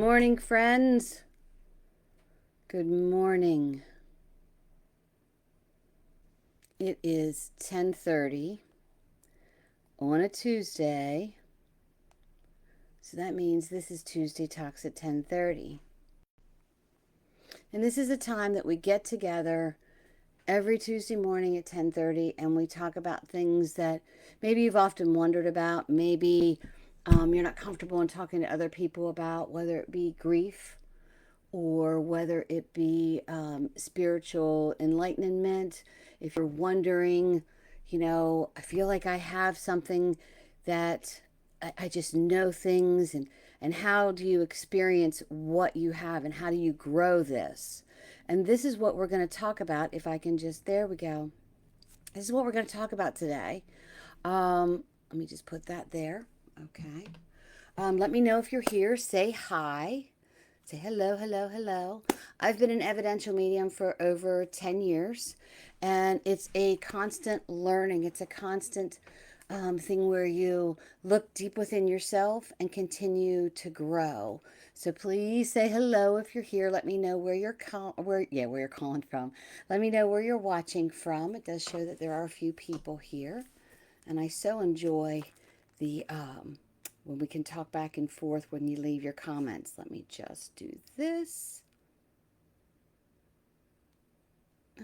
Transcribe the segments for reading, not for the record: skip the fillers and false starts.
morning, friends. Good morning. It is 10:30 on a Tuesday. So that means this is Tuesday Talks at 10:30. And this is a time that we get together every Tuesday morning at 10:30 and we talk about things that maybe you've often wondered about, maybe you're not comfortable in talking to other people about, whether it be grief or whether it be spiritual enlightenment. If you're wondering, I feel like I have something that I just know things, and how do you experience what you have and how do you grow this? And this is what we're going to talk about. If I can just, there we go. This is what we're going to talk about today. Let me just put that there. Okay. Let me know if you're here. Say hi. Say hello, hello, hello. I've been an evidential medium for over 10 years, and it's a constant learning. It's a constant thing where you look deep within yourself and continue to grow. So please say hello if you're here. Let me know where where you're calling from. Let me know where you're watching from. It does show that there are a few people here, and I so enjoy the when we can talk back and forth when you leave your comments. Let me just do this.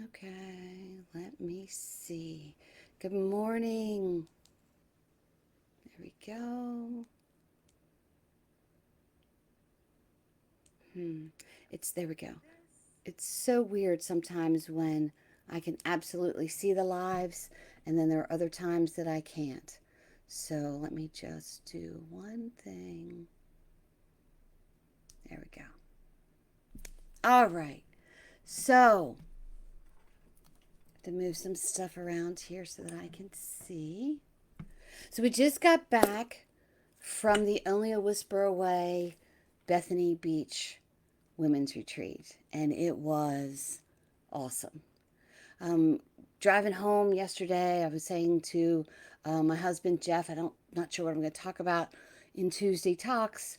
Okay, let me see. Good morning. There we go. There we go. It's so weird sometimes when I can absolutely see the lives, and then there are other times that I can't. So let me just do one thing. There we go. All right. So, to move some stuff around here so that I can see. So we just got back from the Only a Whisper Away Bethany Beach Women's Retreat, and it was awesome. Driving home yesterday, I was saying to my husband Jeff, not sure what I'm going to talk about in Tuesday Talks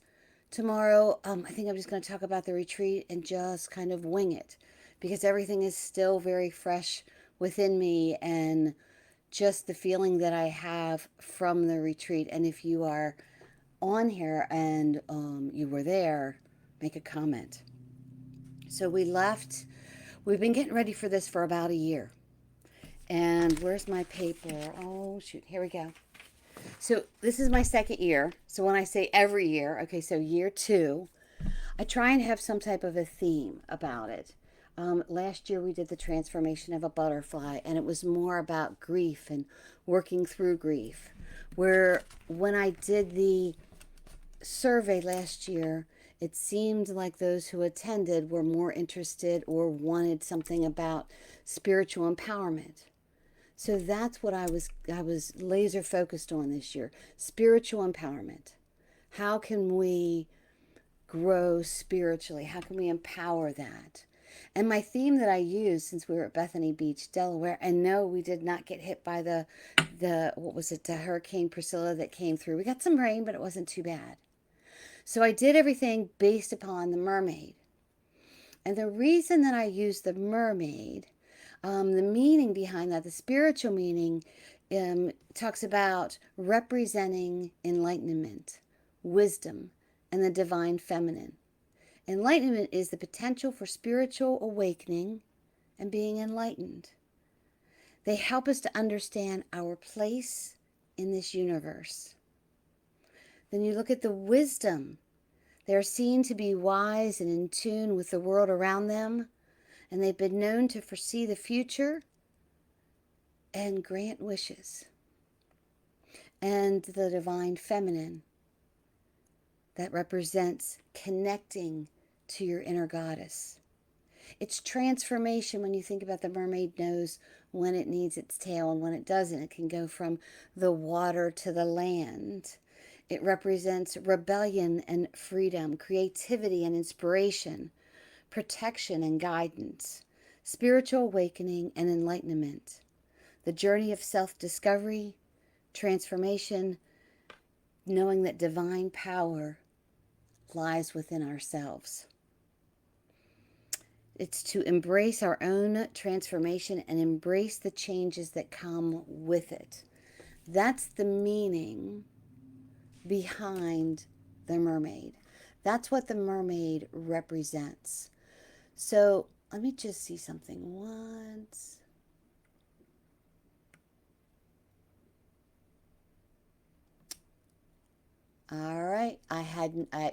tomorrow. I think I'm just going to talk about the retreat and just kind of wing it, because everything is still very fresh within me, and just the feeling that I have from the retreat. And if you are on here and you were there, make a comment. So we left. We've been getting ready for this for about a year. And where's my paper? Oh, shoot. Here we go. So this is my second year. So when I say every year, okay, so year 2, I try and have some type of a theme about it. Last year we did the transformation of a butterfly, and it was more about grief and working through grief. Where when I did the survey last year, it seemed like those who attended were more interested or wanted something about spiritual empowerment. So that's what I was laser focused on this year. Spiritual empowerment. How can we grow spiritually? How can we empower that? And my theme that I used, since we were at Bethany Beach, Delaware, and no, we did not get hit by the what was it, the Hurricane Priscilla that came through. We got some rain, but it wasn't too bad. So I did everything based upon the mermaid. And the reason that I used the mermaid, the meaning behind that, the spiritual meaning, talks about representing enlightenment, wisdom, and the divine feminine. Enlightenment is the potential for spiritual awakening and being enlightened. They help us to understand our place in this universe. Then you look at the wisdom. They are seen to be wise and in tune with the world around them, and they've been known to foresee the future and grant wishes. And the divine feminine, that represents connecting to your inner goddess. It's transformation. When you think about, the mermaid knows when it needs its tail and when it doesn't. It can go from the water to the land. It represents rebellion and freedom, creativity and inspiration, protection and guidance, spiritual awakening and enlightenment, the journey of lies within ourselves. It's to embrace our own transformation and embrace the changes that come with it. That's the meaning behind the mermaid. That's what the mermaid represents. So let me just see something once. All right,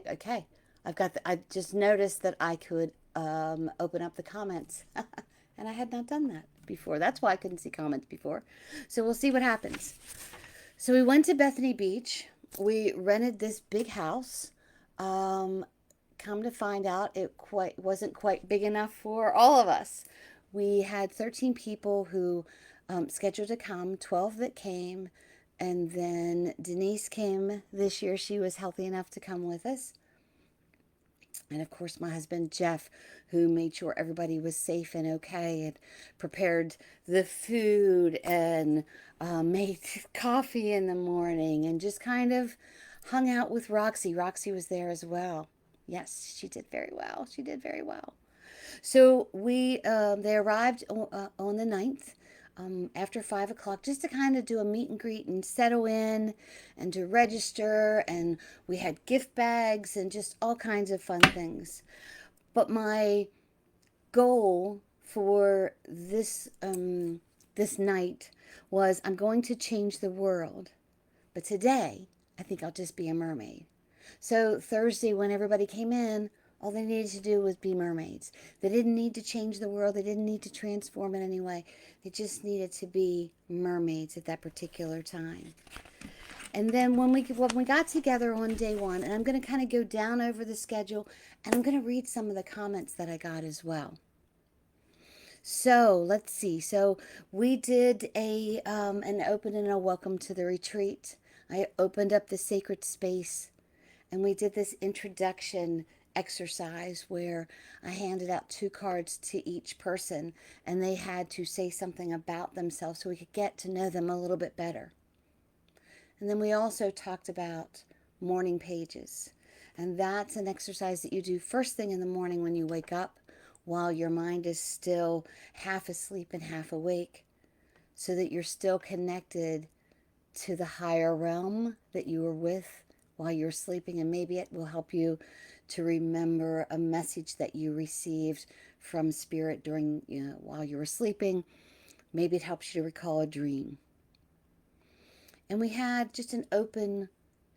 okay. I just noticed that I could open up the comments, and I had not done that before. That's why I couldn't see comments before. So we'll see what happens. So we went to Bethany Beach. We rented this big house. Come to find out, it wasn't quite big enough for all of us. We had 13 people who scheduled to come, 12 that came, and then Denise came this year. She was healthy enough to come with us. And of course, my husband, Jeff, who made sure everybody was safe and okay, and prepared the food and made coffee in the morning and just kind of hung out with Roxy. Roxy was there as well. Yes, she did very well. She did very well. So they arrived on the 9th. After 5 o'clock, just to kind of do a meet and greet and settle in and to register. And we had gift bags and just all kinds of fun things. But my goal for this night was I'm going to change the world. But today, I think I'll just be a mermaid. So Thursday, when everybody came in, all they needed to do was be mermaids. They didn't need to change the world. They didn't need to transform in any way. They just needed to be mermaids at that particular time. And then when we got together on day one, and I'm going to kind of go down over the schedule, and I'm going to read some of the comments that I got as well. So let's see. So we did an open and a welcome to the retreat. I opened up the sacred space, and we did this introduction exercise where I handed out 2 cards to each person, and they had to say something about themselves so we could get to know them a little bit better. And then we also talked about morning pages, and that's an exercise that you do first thing in the morning when you wake up while your mind is still half asleep and half awake, so that you're still connected to the higher realm that you were with while you're sleeping, and maybe it will help you to remember a message that you received from spirit during, while you were sleeping. Maybe it helps you to recall a dream. And we had just an open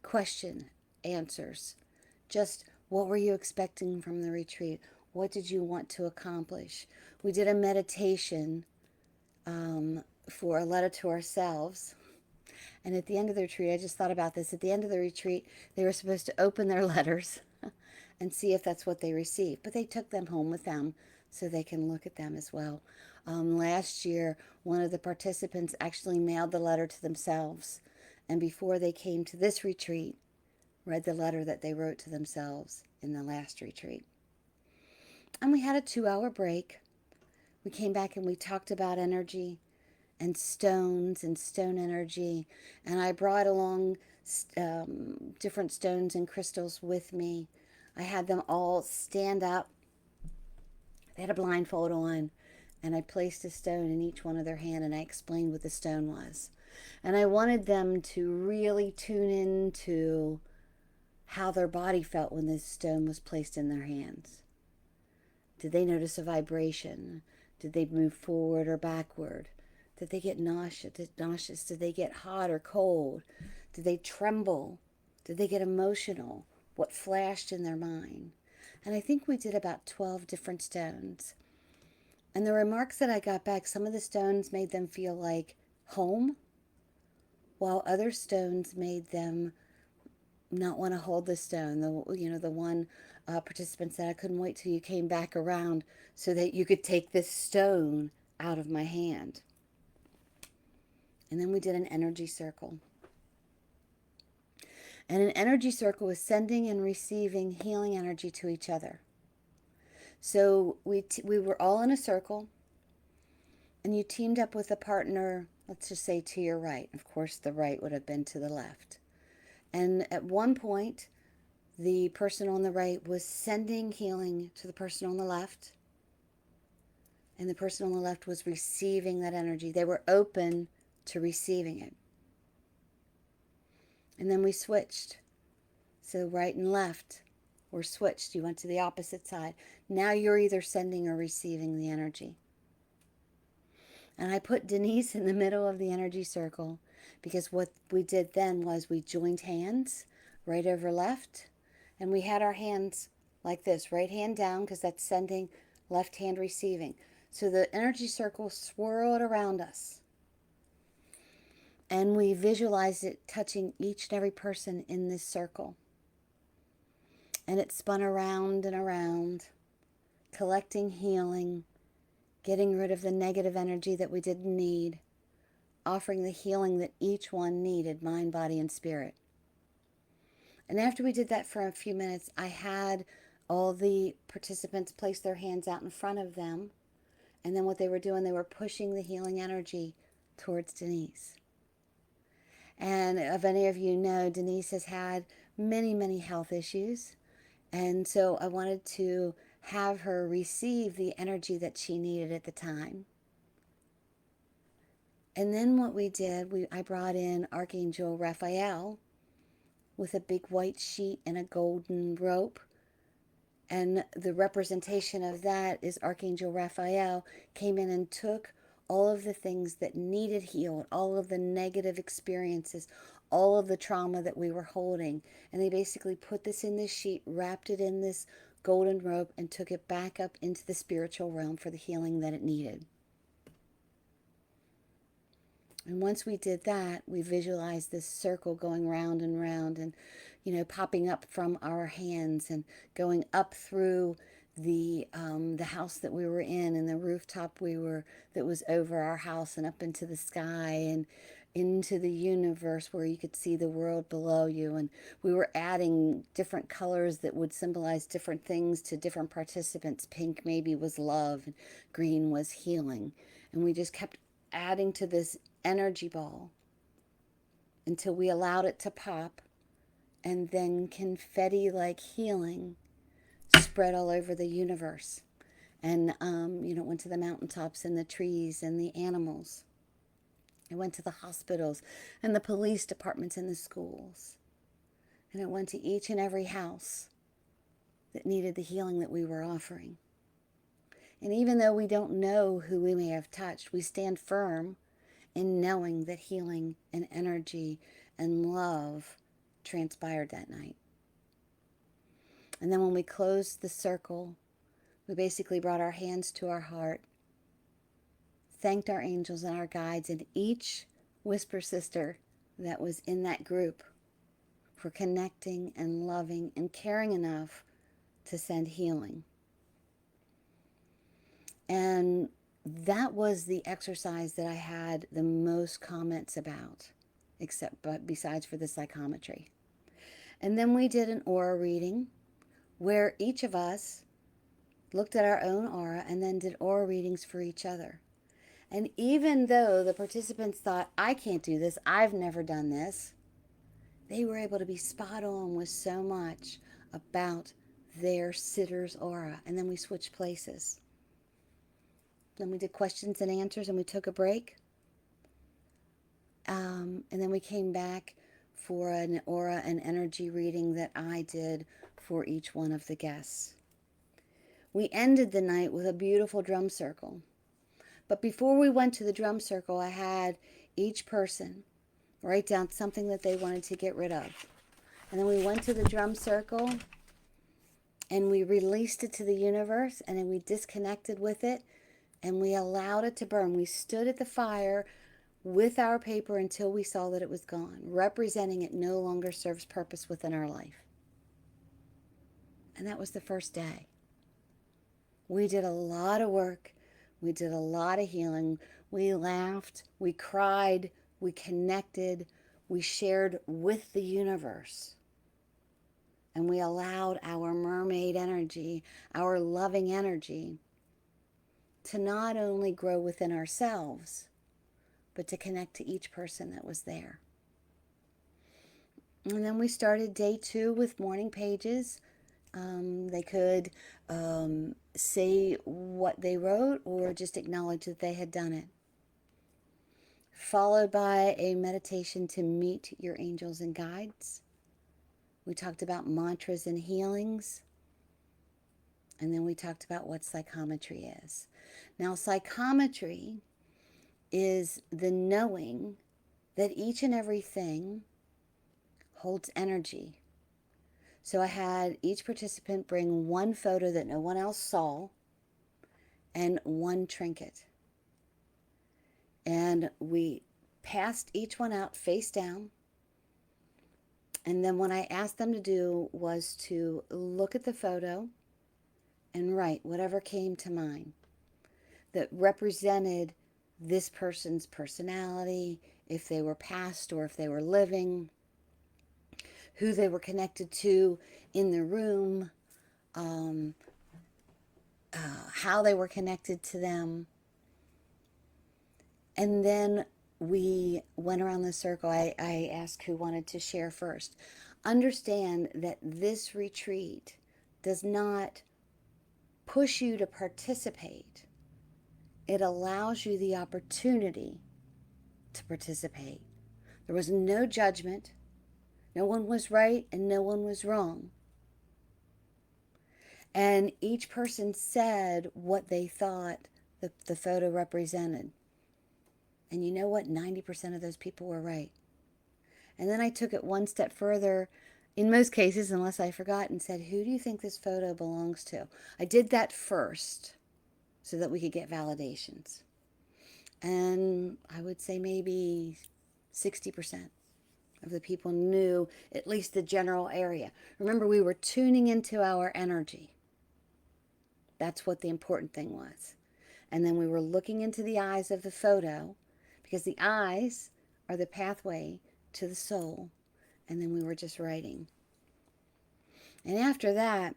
question, answers. Just what were you expecting from the retreat? What did you want to accomplish? We did a meditation for a letter to ourselves. And at the end of the retreat, I just thought about this. At the end of the retreat, they were supposed to open their letters and see if that's what they received. But they took them home with them so they can look at them as well. Last year, one of the participants actually mailed the letter to themselves. And before they came to this retreat, read the letter that they wrote to themselves in the last retreat. And we had a 2-hour break. We came back and we talked about energy and stones and stone energy. And I brought along different stones and crystals with me. I had them all stand up. They had a blindfold on, and I placed a stone in each one of their hand, and I explained what the stone was. And I wanted them to really tune into how their body felt when this stone was placed in their hands. Did they notice a vibration? Did they move forward or backward? Did they get nauseous? Did they get hot or cold? Did they tremble? Did they get emotional? What flashed in their mind? And I think we did about 12 different stones. And the remarks that I got back, some of the stones made them feel like home, while other stones made them not want to hold the stone. The one participant said, I couldn't wait till you came back around so that you could take this stone out of my hand. And then we did an energy circle. And an energy circle was sending and receiving healing energy to each other. So we were all in a circle, and you teamed up with a partner, let's just say to your right. Of course, the right would have been to the left. And at one point, the person on the right was sending healing to the person on the left, and the person on the left was receiving that energy. They were open to receiving it. And then we switched. So right and left were switched. You went to the opposite side. Now you're either sending or receiving the energy. And I put Denise in the middle of the energy circle because what we did then was we joined hands, right over left, and we had our hands like this, right hand down because that's sending, left hand receiving. So the energy circle swirled around us. And we visualized it touching each and every person in this circle. And it spun around and around, collecting healing, getting rid of the negative energy that we didn't need, offering the healing that each one needed, mind, body, and spirit. And after we did that for a few minutes, I had all the participants place their hands out in front of them. And then what they were doing, they were pushing the healing energy towards Denise. And if any of you know, Denise has had many, many health issues. And so I wanted to have her receive the energy that she needed at the time. And then what we did, I brought in Archangel Raphael with a big white sheet and a golden rope. And the representation of that is Archangel Raphael came in and took all of the things that needed healed, all of the negative experiences, all of the trauma that we were holding. And they basically put this in this sheet, wrapped it in this golden rope, and took it back up into the spiritual realm for the healing that it needed. And once we did that, we visualized this circle going round and round and, popping up from our hands and going up through the house that we were in and the rooftop that was over our house and up into the sky and into the universe where you could see the world below you. And we were adding different colors that would symbolize different things to different participants. Pink maybe was love and green was healing. And we just kept adding to this energy ball until we allowed it to pop, and then confetti like healing spread all over the universe. And it went to the mountaintops and the trees and the animals. It went to the hospitals and the police departments and the schools. And it went to each and every house that needed the healing that we were offering. And even though we don't know who we may have touched, we stand firm in knowing that healing and energy and love transpired that night. And then when we closed the circle, we basically brought our hands to our heart, thanked our angels and our guides and each Whisper Sister that was in that group for connecting and loving and caring enough to send healing. And that was the exercise that I had the most comments about, but besides for the psychometry. And then we did an aura reading where each of us looked at our own aura and then did aura readings for each other. And even though the participants thought, I can't do this, I've never done this, they were able to be spot on with so much about their sitter's aura. And then we switched places. Then we did questions and answers and we took a break. And then we came back for an aura and energy reading that I did for each one of the guests. We ended the night with a beautiful drum circle. But before we went to the drum circle, I had each person write down something that they wanted to get rid of. And then we went to the drum circle and we released it to the universe, and then we disconnected with it and we allowed it to burn. We stood at the fire with our paper until we saw that it was gone, representing it no longer serves purpose within our life. And that was the first day. We did a lot of work. We did a lot of healing. We laughed, we cried, we connected, we shared with the universe. And we allowed our mermaid energy, our loving energy, to not only grow within ourselves, but to connect to each person that was there. And then we started day 2 with morning pages. They could say what they wrote or just acknowledge that they had done it. Followed by a meditation to meet your angels and guides. We talked about mantras and healings. And then we talked about what psychometry is. Now, psychometry is the knowing that each and everything holds energy. So I had each participant bring one photo that no one else saw and one trinket. And we passed each one out face down. And then what I asked them to do was to look at the photo and write whatever came to mind that represented this person's personality, if they were past or if they were living, who they were connected to in the room, how they were connected to them. And then we went around the circle. I asked who wanted to share first. Understand that this retreat does not push you to participate. It allows you the opportunity to participate. There was no judgment. No one was right and no one was wrong. And each person said what they thought the photo represented. And you know what? 90% of those people were right. And then I took it one step further, in most cases, unless I forgot, and said, who do you think this photo belongs to? I did that first so that we could get validations. And I would say maybe 60% of the people knew at least the general area. Remember, we were tuning into our energy. That's what the important thing was. And then we were looking into the eyes of the photo, because the eyes are the pathway to the soul. And then we were just writing. And after that,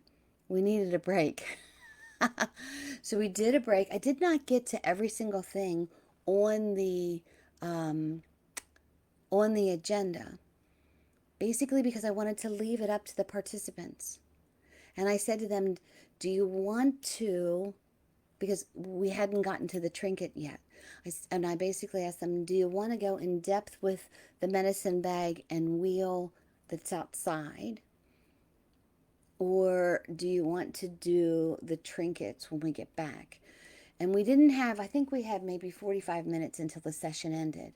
we needed a break. So we did a break. I did not get to every single thing on the agenda, basically because I wanted to leave it up to the participants. And I said to them, do you want to, because we hadn't gotten to the trinket yet, I basically asked them, do you want to go in depth with the medicine bag and wheel that's outside? Or do you want to do the trinkets when we get back? And we didn't have, I think we had maybe 45 minutes until the session ended.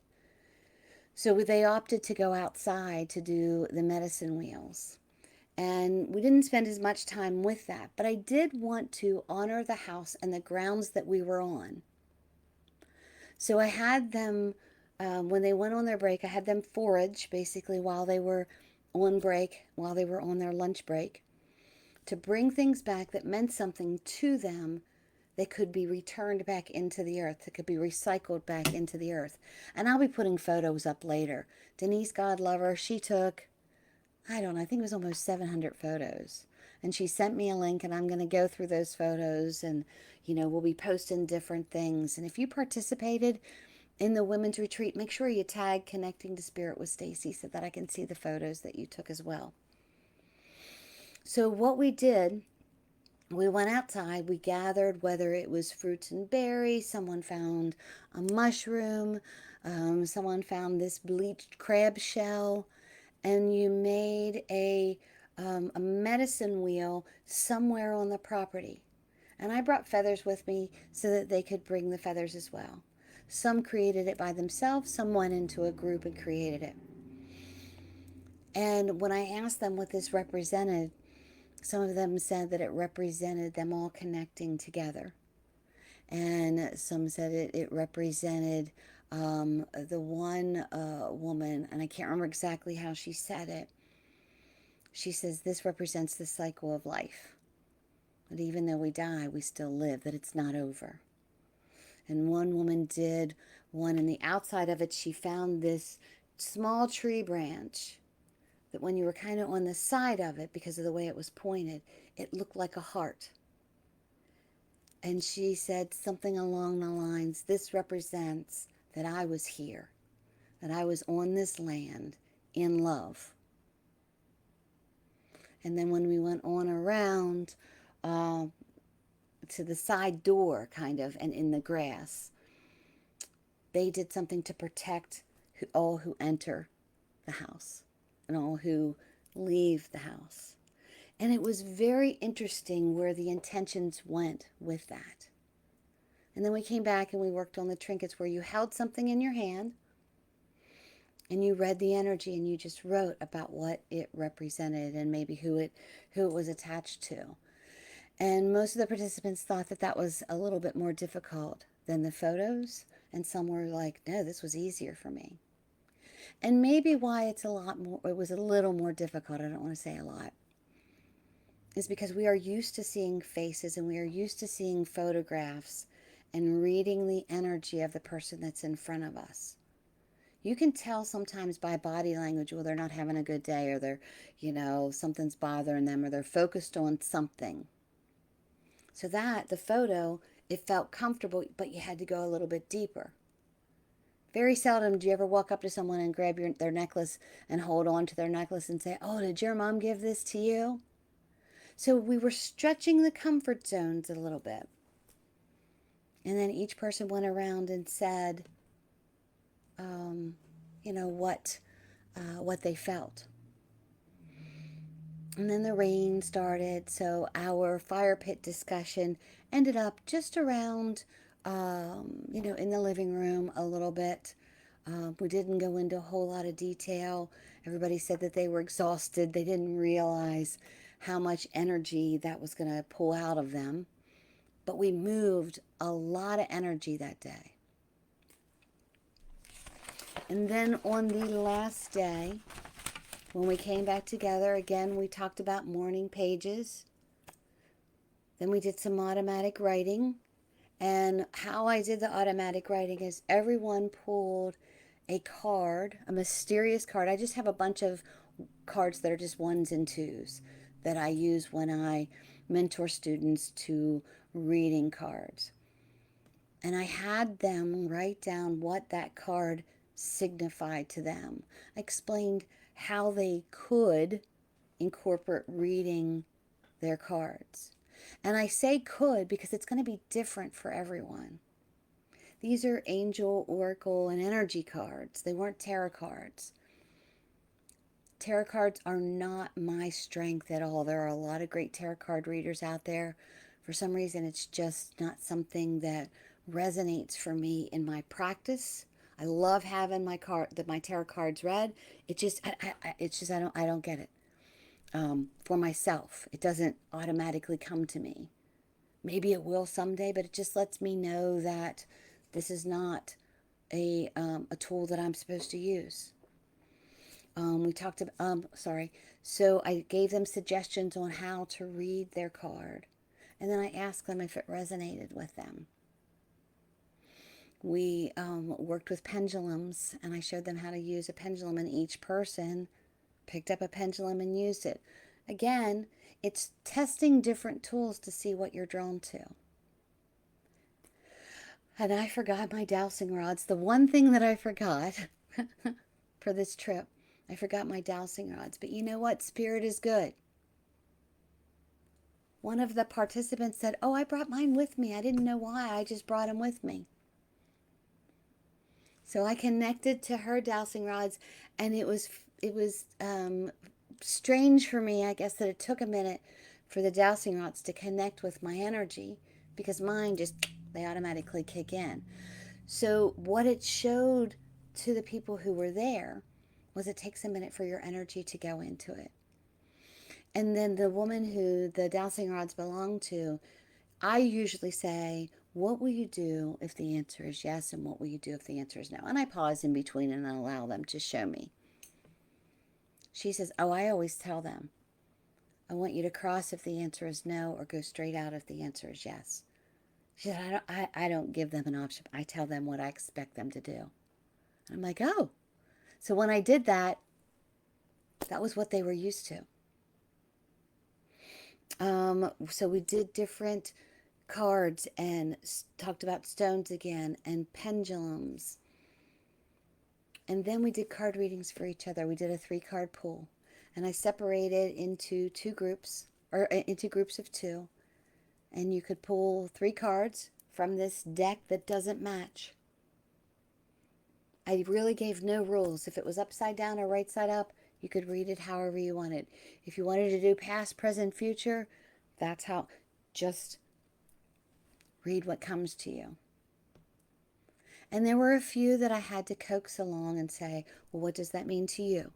So they opted to go outside to do the medicine wheels. And we didn't spend as much time with that. But I did want to honor the house and the grounds that we were on. So I had them, when they went on their break, I had them forage basically while they were on break, while they were on their lunch break, to bring things back that meant something to them that could be returned back into the earth, that could be recycled back into the earth. And I'll be putting photos up later. Denise Godlover, she took, I don't know, I think it was almost 700 photos. And she sent me a link, and I'm going to go through those photos, and, we'll be posting different things. And if you participated in the women's retreat, make sure you tag Connecting to Spirit with Stacy so that I can see the photos that you took as well. So what we did, we went outside, we gathered, whether it was fruits and berries, someone found a mushroom, someone found this bleached crab shell, and you made a medicine wheel somewhere on the property. And I brought feathers with me so that they could bring the feathers as well. Some created it by themselves, some went into a group and created it. And when I asked them what this represented, some of them said that it represented them all connecting together. And some said it represented the one woman, and I can't remember exactly how she said it. She says, this represents the cycle of life. That even though we die, we still live, that it's not over. And one woman did one, and the outside of it, she found this small tree branch that when you were kind of on the side of it, because of the way it was pointed, it looked like a heart. And she said something along the lines, this represents that I was here, that I was on this land in love. And then when we went on around uh, to the side door, kind of, and in the grass, they did something to protect all who enter the house and all who leave the house. And it was very interesting where the intentions went with that. And then we came back and we worked on the trinkets where you held something in your hand and you read the energy and you just wrote about what it represented and maybe who it was attached to. And most of the participants thought that that was a little bit more difficult than the photos, and some were like, no, this was easier for me. And maybe why it was a little more difficult, I don't want to say a lot, is because we are used to seeing faces and we are used to seeing photographs and reading the energy of the person that's in front of us. You can tell sometimes by body language, well, they're not having a good day, or they're, something's bothering them, or they're focused on something. So that, the photo, it felt comfortable, but you had to go a little bit deeper. Very seldom do you ever walk up to someone and grab their necklace and hold on to their necklace and say, oh, did your mom give this to you? So we were stretching the comfort zones a little bit. And then each person went around and said, what they felt. And then the rain started, so our fire pit discussion ended up just around, in the living room a little bit. We didn't go into a whole lot of detail. Everybody said that they were exhausted. They didn't realize how much energy that was going to pull out of them. But we moved a lot of energy that day. And then on the last day, when we came back together, again, we talked about morning pages. Then we did some automatic writing. And how I did the automatic writing is everyone pulled a card, a mysterious card. I just have a bunch of cards that are just ones and twos that I use when I mentor students to reading cards. And I had them write down what that card signified to them. I explained how they could incorporate reading their cards. And I say could because it's going to be different for everyone. These are angel, oracle, and energy cards. They weren't tarot cards. Tarot cards are not my strength at all. There are a lot of great tarot card readers out there. For some reason, it's just not something that resonates for me in my practice. I love having my tarot cards read. I don't get it. For myself, it doesn't automatically come to me. Maybe it will someday, but it just lets me know that this is not a tool that I'm supposed to use. So I gave them suggestions on how to read their card. And then I asked them if it resonated with them. We worked with pendulums, and I showed them how to use a pendulum, and each person picked up a pendulum and used it. Again, it's testing different tools to see what you're drawn to. And I forgot my dowsing rods. The one thing that I forgot for this trip, I forgot my dowsing rods. But you know what? Spirit is good. One of the participants said, oh, I brought mine with me. I didn't know why. I just brought them with me. So I connected to her dowsing rods, and it was strange for me, I guess, that it took a minute for the dowsing rods to connect with my energy, because mine they automatically kick in. So what it showed to the people who were there was it takes a minute for your energy to go into it. And then the woman who the dowsing rods belong to, I usually say, what will you do if the answer is yes, and what will you do if the answer is no? And I pause in between and allow them to show me. She says, oh, I always tell them, I want you to cross if the answer is no, or go straight out if the answer is yes. She said, I don't give them an option. I tell them what I expect them to do. And I'm like, oh. So when I did that, that was what they were used to. So we did different cards and talked about stones again and pendulums. And then we did card readings for each other. We did a 3-card pull. And I separated into two groups, or into groups of two. And you could pull 3 cards from this deck that doesn't match. I really gave no rules. If it was upside down or right side up, you could read it however you wanted. If you wanted to do past, present, future, that's how. Just read what comes to you. And there were a few that I had to coax along and say, well, what does that mean to you?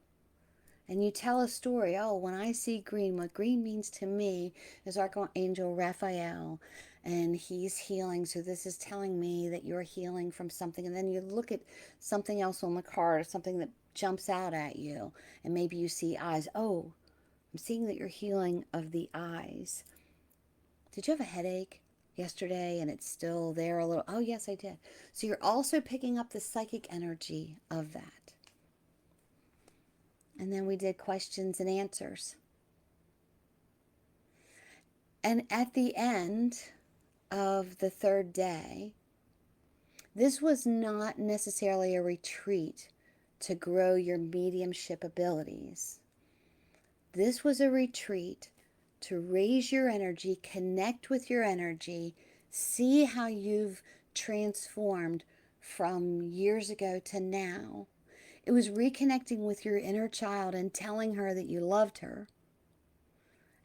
And you tell a story. Oh, when I see green, what green means to me is Archangel Raphael, and he's healing. So this is telling me that you're healing from something. And then you look at something else on the card, something that jumps out at you, and maybe you see eyes. Oh, I'm seeing that you're healing of the eyes. Did you have a headache yesterday and it's still there a little? Oh, yes, I did. So you're also picking up the psychic energy of that. And then we did questions and answers. And at the end of the 3rd day, this was not necessarily a retreat to grow your mediumship abilities. This was a retreat to raise your energy, connect with your energy, see how you've transformed from years ago to now. It was reconnecting with your inner child and telling her that you loved her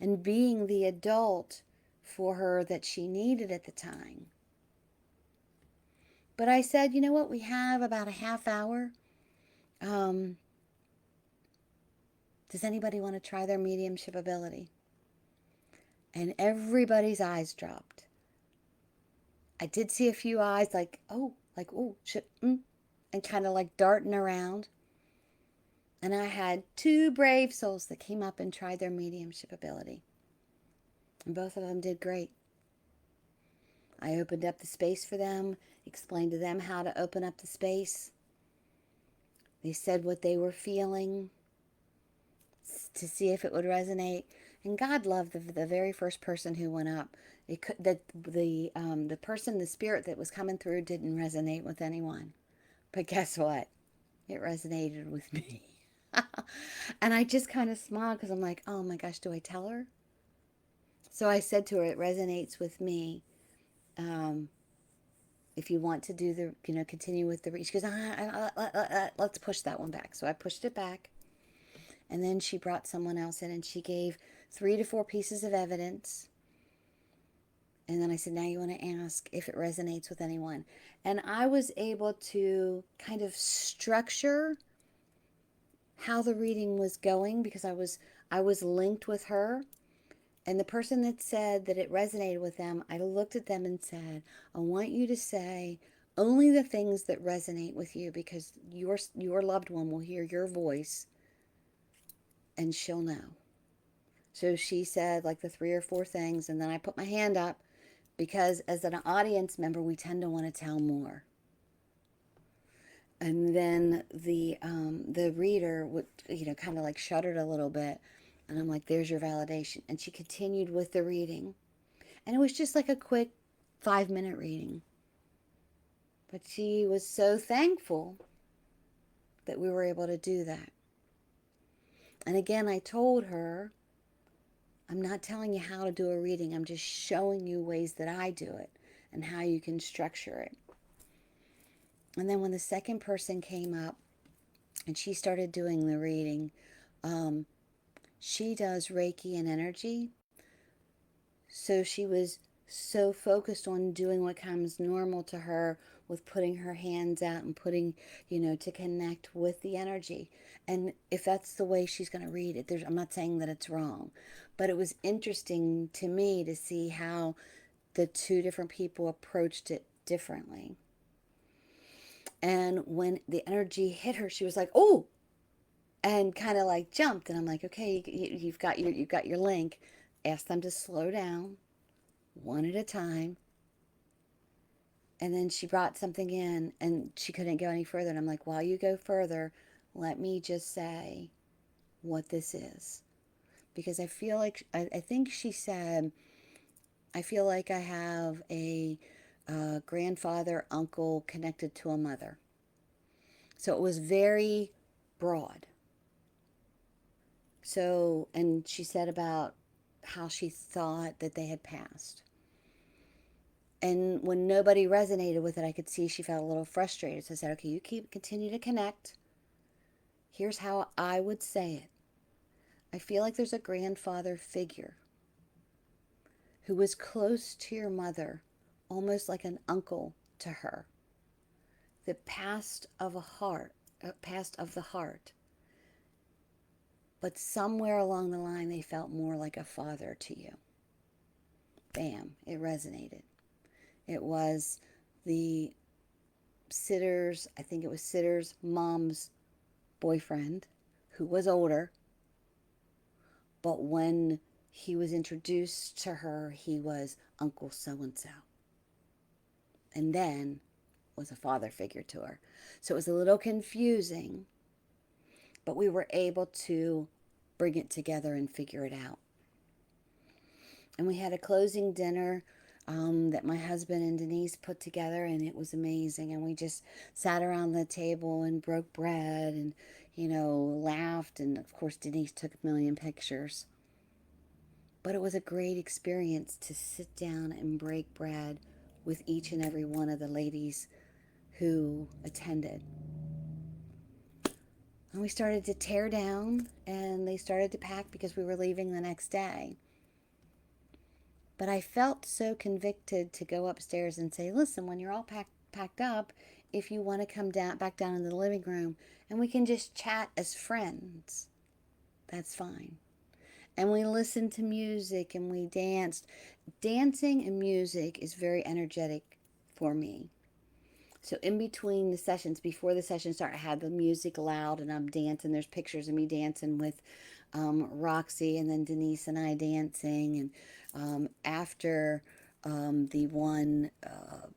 and being the adult for her that she needed at the time. But I said, you know what? We have about a half hour. Does anybody want to try their mediumship ability? And everybody's eyes dropped. I did see a few eyes like, oh, shit, and kind of like darting around. And I had 2 brave souls that came up and tried their mediumship ability. And both of them did great. I opened up the space for them, explained to them how to open up the space. They said what they were feeling to see if it would resonate. And God loved the very first person who went up. It could, the person, the spirit that was coming through didn't resonate with anyone. But guess what? It resonated with me. And I just kind of smiled because I'm like, oh my gosh, do I tell her? So I said to her, it resonates with me. If you want to do the, continue with the read. She goes, let's push that one back. So I pushed it back. And then she brought someone else in and she gave 3 to 4 pieces of evidence. And then I said, now you want to ask if it resonates with anyone. And I was able to kind of structure how the reading was going because I was linked with her. And the person that said that it resonated with them, I looked at them and said, I want you to say only the things that resonate with you because your loved one will hear your voice and she'll know. So she said like the 3 or 4 things, and then I put my hand up because as an audience member, we tend to want to tell more. And then the reader would, kind of like shuddered a little bit. And I'm like, there's your validation. And she continued with the reading. And it was just like a quick 5-minute reading. But she was so thankful that we were able to do that. And again, I told her, I'm not telling you how to do a reading. I'm just showing you ways that I do it and how you can structure it. And then when the second person came up and she started doing the reading, she does Reiki and energy. So she was so focused on doing what comes normal to her with putting her hands out and putting, to connect with the energy. And if that's the way she's going to read it, I'm not saying that it's wrong, but it was interesting to me to see how the 2 different people approached it differently. And when the energy hit her, she was like, oh, and kind of like jumped. And I'm like, okay, you've got your link. Ask them to slow down one at a time. And then she brought something in and she couldn't go any further. And I'm like, while you go further, let me just say what this is. Because I feel like, I think she said, I feel like I have a grandfather, uncle connected to a mother. So it was very broad. So, and she said about how she thought that they had passed. And when nobody resonated with it, I could see she felt a little frustrated. So I said, okay, you continue to connect. Here's how I would say it. I feel like there's a grandfather figure who was close to your mother, almost like an uncle to her, that passed of the heart, but somewhere along the line they felt more like a father to you. Bam, it resonated. It was the sitter's, I think it was sitter's mom's boyfriend who was older, but when he was introduced to her, he was Uncle so and so. And then was a father figure to her. So it was a little confusing, but we were able to bring it together and figure it out. And we had a closing dinner that my husband and Denise put together, and it was amazing. And we just sat around the table and broke bread and, laughed. And of course, Denise took a million pictures. But it was a great experience to sit down and break bread with each and every one of the ladies who attended. And we started to tear down, and they started to pack because we were leaving the next day. But I felt so convicted to go upstairs and say, listen, when you're all packed up, if you want to come back down in the living room and we can just chat as friends, that's fine. And we listened to music and we danced. Dancing and music is very energetic for me. So in between the sessions, before the session started, I had the music loud and I'm dancing. There's pictures of me dancing with Roxy and then Denise and I dancing. And after the one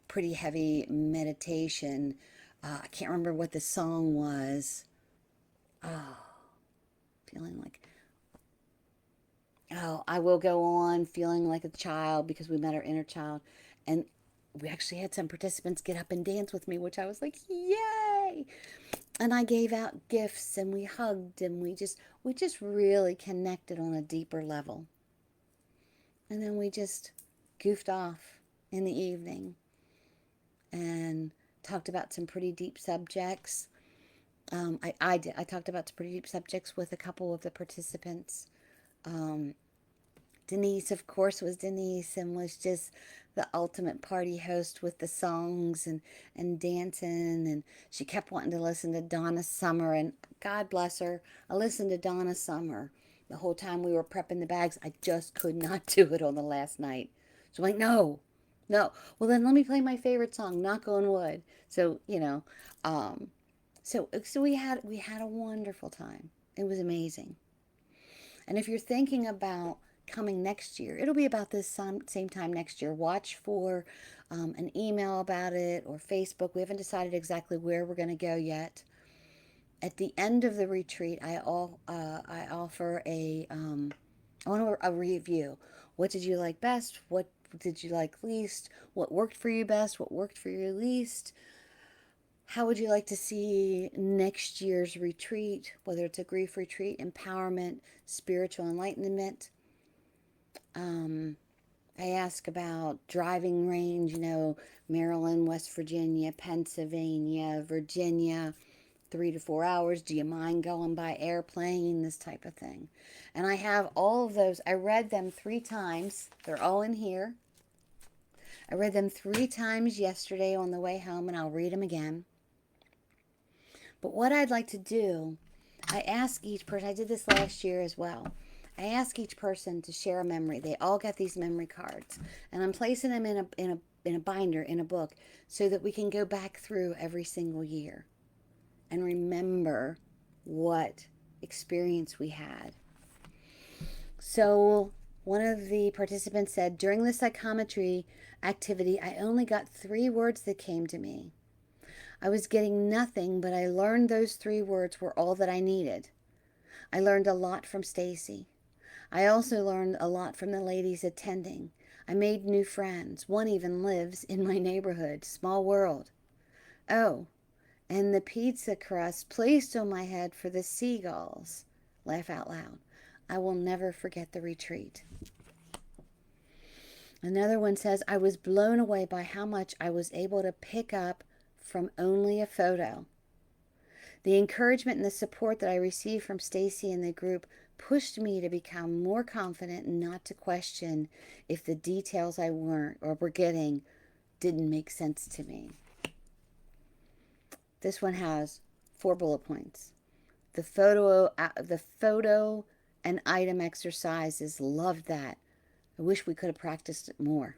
pretty heavy meditation, I can't remember what the song was. Oh, feeling like, oh, I will go on feeling like a child because we met our inner child. And we actually had some participants get up and dance with me, which I was like, yay! And I gave out gifts and we hugged and we just really connected on a deeper level. And then we just goofed off in the evening and talked about some pretty deep subjects. I did. I talked about some pretty deep subjects with a couple of the participants. Denise, of course, was Denise and was just the ultimate party host with the songs and dancing. And she kept wanting to listen to Donna Summer. And God bless her, I listened to Donna Summer the whole time we were prepping the bags. I just could not do it on the last night. So I'm like, no. Well, then let me play my favorite song, Knock on Wood. So, so we had a wonderful time. It was amazing. And if you're thinking about coming next year, it'll be about this same time next year. Watch for an email about it or Facebook. We haven't decided exactly where we're going to go yet. At the end of the retreat, I offer a review. What did you like best? What did you like least? What worked for you best? What worked for you least? How would you like to see next year's retreat, whether it's a grief retreat, empowerment, spiritual enlightenment? I ask about driving range, Maryland, West Virginia, Pennsylvania, Virginia, 3 to 4 hours. Do you mind going by airplane? This type of thing. And I have all of those. I read them 3 times. They're all in here. I read them 3 times yesterday on the way home, and I'll read them again. But what I'd like to do, I ask each person, I did this last year as well. I ask each person to share a memory. They all got these memory cards, and I'm placing them in a binder, in a book, so that we can go back through every single year and remember what experience we had. So one of the participants said, during the psychometry activity, I only got 3 words that came to me. I was getting nothing, but I learned those 3 words were all that I needed. I learned a lot from Stacy. I also learned a lot from the ladies attending. I made new friends. One even lives in my neighborhood. Small world. Oh, and the pizza crust placed on my head for the seagulls. Laugh out loud. I will never forget the retreat. Another one says, I was blown away by how much I was able to pick up from only a photo. The encouragement and the support that I received from Stacy and the group pushed me to become more confident and not to question if the details I weren't or were getting didn't make sense to me. This one has 4 bullet points. The photo and item exercises, loved that. I wish we could have practiced it more.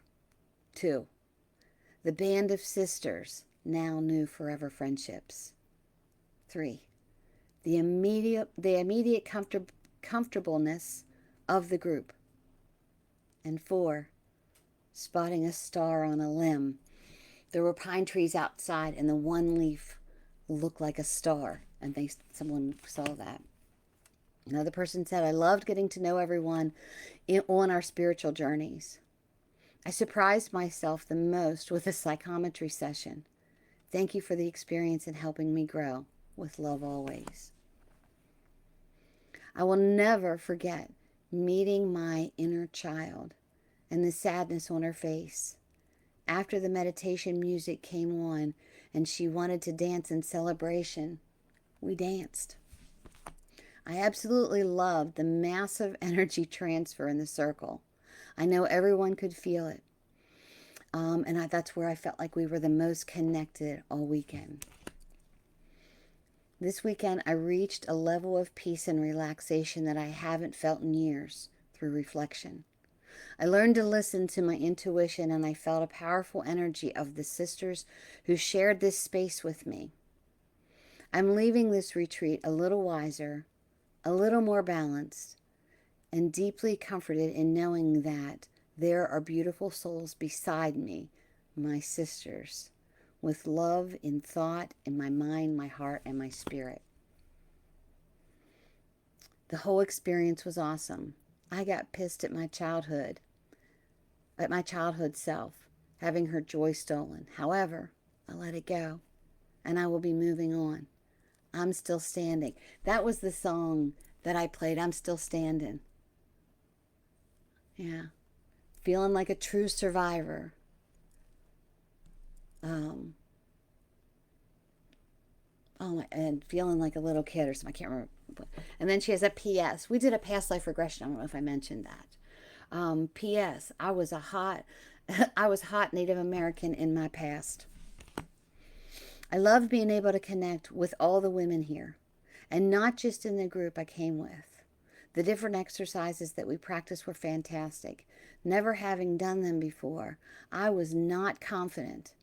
2, the band of sisters, now new forever friendships. 3, the immediate comfortableness of the group. And 4, spotting a star on a limb. There were pine trees outside, and the one leaf looked like a star, and someone saw that. Another person said, I loved getting to know everyone on our spiritual journeys. I surprised myself the most with a psychometry session. Thank you for the experience and helping me grow. With love always. I will never forget meeting my inner child and the sadness on her face. After the meditation music came on and she wanted to dance in celebration, we danced. I absolutely loved the massive energy transfer in the circle. I know everyone could feel it. That's where I felt like we were the most connected all weekend. This weekend, I reached a level of peace and relaxation that I haven't felt in years through reflection. I learned to listen to my intuition, and I felt a powerful energy of the sisters who shared this space with me. I'm leaving this retreat a little wiser, a little more balanced, and deeply comforted in knowing that there are beautiful souls beside me, my sisters, with love in thought, in my mind, my heart, and my spirit. The whole experience was awesome. I got pissed at my childhood self, having her joy stolen. However, I let it go, and I will be moving on. I'm still standing. That was the song that I played, I'm Still Standing. Yeah. Feeling like a true survivor. And feeling like a little kid or something. I can't remember. And then she has a PS. We did a past life regression. I don't know if I mentioned that. PS. I was hot Native American in my past. I loved being able to connect with all the women here, and not just in the group I came with. The different exercises that we practiced were fantastic. Never having done them before, I was not confident,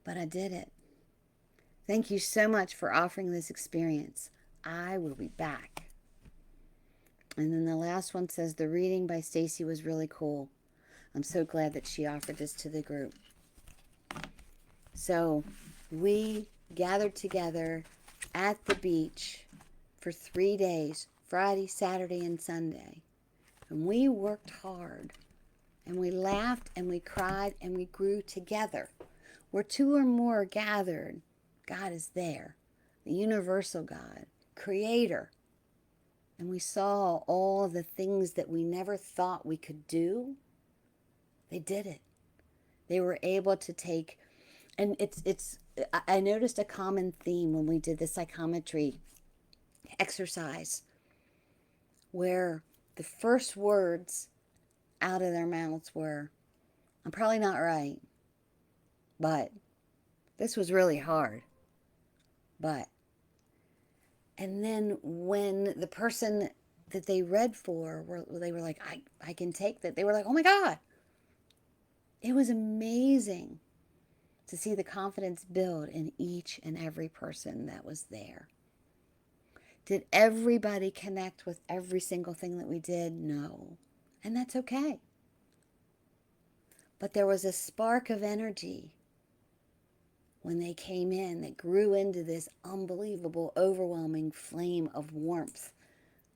but I did it. Thank you so much for offering this experience. I will be back. And then the last one says, the reading by Stacy was really cool. I'm so glad that she offered this to the group. So we gathered together at the beach for 3 days, Friday, Saturday, and Sunday. And we worked hard. And we laughed and we cried and we grew together. Where 2 or more are gathered, God is there. The universal God, creator. And we saw all the things that we never thought we could do. They did it. They were able to take, and I noticed a common theme when we did the psychometry exercise, where the first words out of their mouths were, I'm probably not right, but this was really hard. But, and then when the person that they read for, they were like, I can take that. They were like, oh my God. It was amazing to see the confidence build in each and every person that was there. Did everybody connect with every single thing that we did? No. And that's okay. But there was a spark of energy when they came in that grew into this unbelievable, overwhelming flame of warmth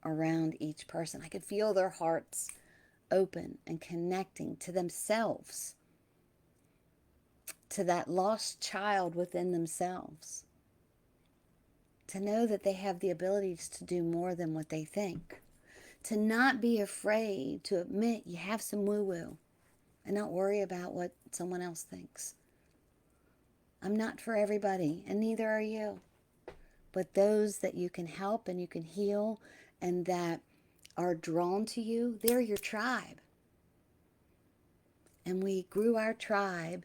around each person. I could feel their hearts open and connecting to themselves, to that lost child within themselves, to know that they have the abilities to do more than what they think, To not be afraid to admit you have some woo-woo and not worry about what someone else thinks. I'm not for everybody, and neither are you. But those that you can help and you can heal and that are drawn to you, they're your tribe. And we grew our tribe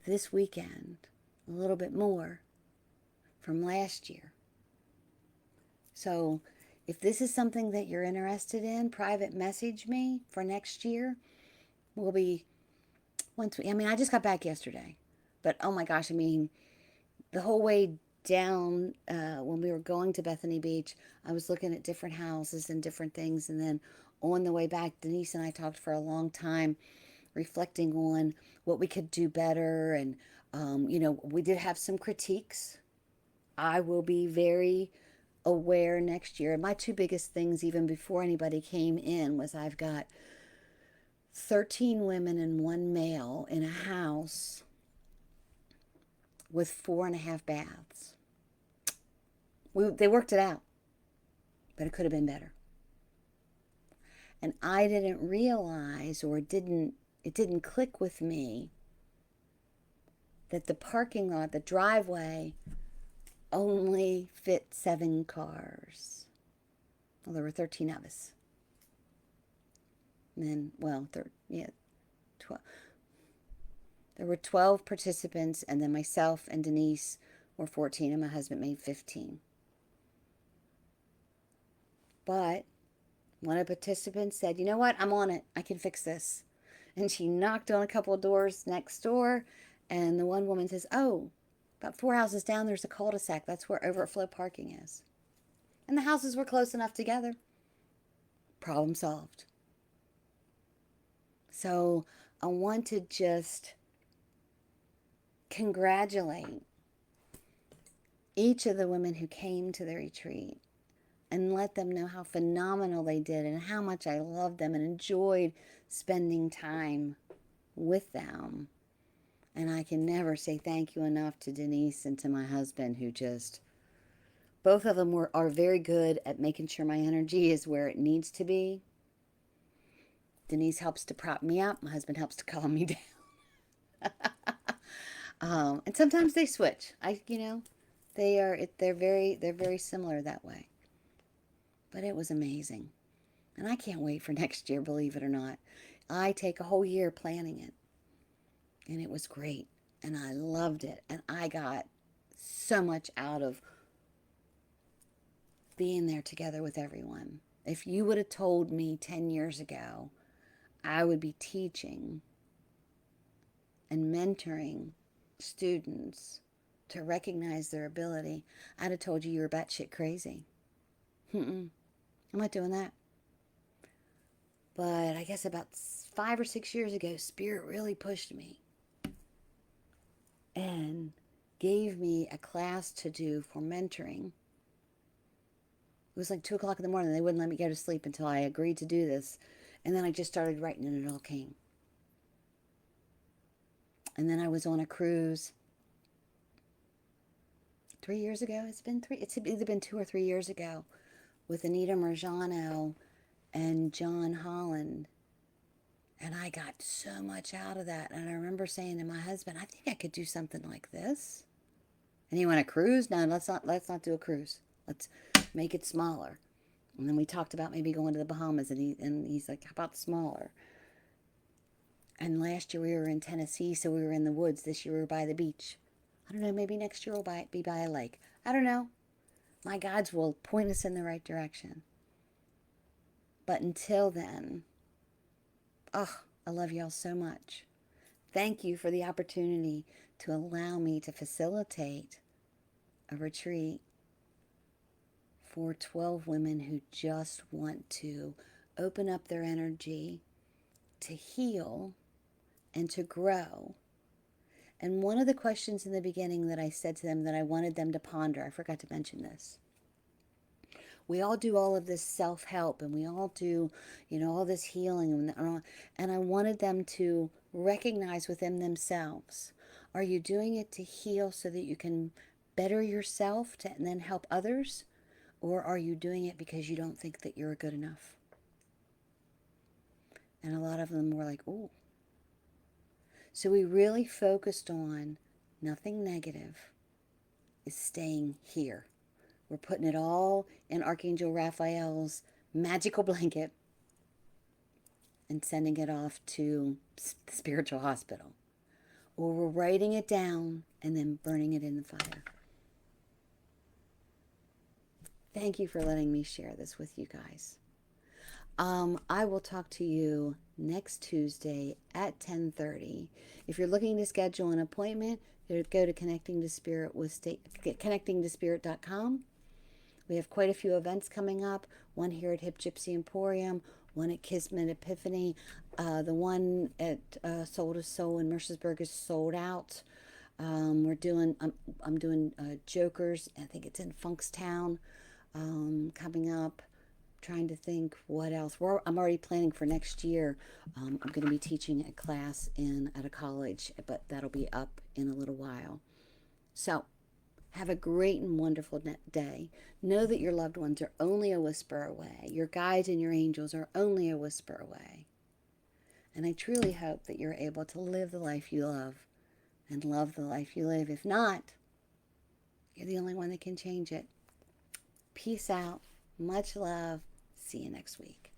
this weekend a little bit more from last year. So if this is something that you're interested in, private message me for next year. We'll be, I just got back yesterday. But oh my gosh, the whole way down when we were going to Bethany Beach, I was looking at different houses and different things. And then on the way back, Denise and I talked for a long time, reflecting on what we could do better. And, we did have some critiques. I will be very aware next year. My two biggest things, even before anybody came in, was I've got 13 women and one male in a house with 4.5 baths. They worked it out, but it could have been better. And I didn't realize, or it didn't click with me, that the parking lot, the driveway, only fit 7 cars. Well, there were 13 of us. And then, 12. There were 12 participants, and then myself and Denise were 14, and my husband made 15. But one of the participants said, you know what, I'm on it. I can fix this. And she knocked on a couple of doors next door, and the one woman says, oh, about 4 houses down, there's a cul-de-sac. That's where overflow parking is. And the houses were close enough together. Problem solved. So I want to just congratulate each of the women who came to the retreat and let them know how phenomenal they did and how much I loved them and enjoyed spending time with them. And I can never say thank you enough to Denise and to my husband, who just, both of them are very good at making sure my energy is where it needs to be. Denise helps to prop me up. My husband helps to calm me down. And sometimes they switch. They're very similar that way. But it was amazing. And I can't wait for next year, believe it or not. I take a whole year planning it. And it was great. And I loved it. And I got so much out of being there together with everyone. If you would have told me 10 years ago, I would be teaching and mentoring students to recognize their ability, I'd have told you were batshit crazy. I'm not doing that. But I guess about 5 or 6 years ago, Spirit really pushed me and gave me a class to do for mentoring. It was like 2 o'clock in the morning. They wouldn't let me go to sleep until I agreed to do this. And then I just started writing and it all came. And then I was on a cruise 3 years ago. It's either been 2 or 3 years ago with Anita Marjano and John Holland. And I got so much out of that. And I remember saying to my husband, I think I could do something like this. And he went, a cruise? No, let's not do a cruise. Let's make it smaller. And then we talked about maybe going to the Bahamas, and he's like, how about smaller? And last year we were in Tennessee, so we were in the woods. This year we were by the beach. I don't know, maybe next year we'll be by a lake. I don't know. My guides will point us in the right direction. But until then, I love y'all so much. Thank you for the opportunity to allow me to facilitate a retreat for 12 women who just want to open up their energy, to heal, and to grow. And one of the questions in the beginning that I said to them that I wanted them to ponder, I forgot to mention this. We all do all of this self-help, and we all do, all this healing. And I wanted them to recognize within themselves, are you doing it to heal so that you can better yourself and then help others? Or are you doing it because you don't think that you're good enough? And a lot of them were like, "Ooh." So we really focused on nothing negative is staying here. We're putting it all in Archangel Raphael's magical blanket and sending it off to the spiritual hospital. Or we're writing it down and then burning it in the fire. Thank you for letting me share this with you guys. I will talk to you next Tuesday at 10:30. If you're looking to schedule an appointment, go to connectingtospirit.com. We have quite a few events coming up. One here at Hip Gypsy Emporium, one at Kismet Epiphany. The one at Soul to Soul in Mercersburg is sold out. I'm doing Jokers. I think it's in Funkstown coming up. Trying to think what else. I'm already planning for next year. I'm going to be teaching a class at a college, but that'll be up in a little while. So have a great and wonderful day. Know that your loved ones are only a whisper away. Your guides and your angels are only a whisper away. And I truly hope that you're able to live the life you love and love the life you live. If not, you're the only one that can change it. Peace out. Much love. See you next week.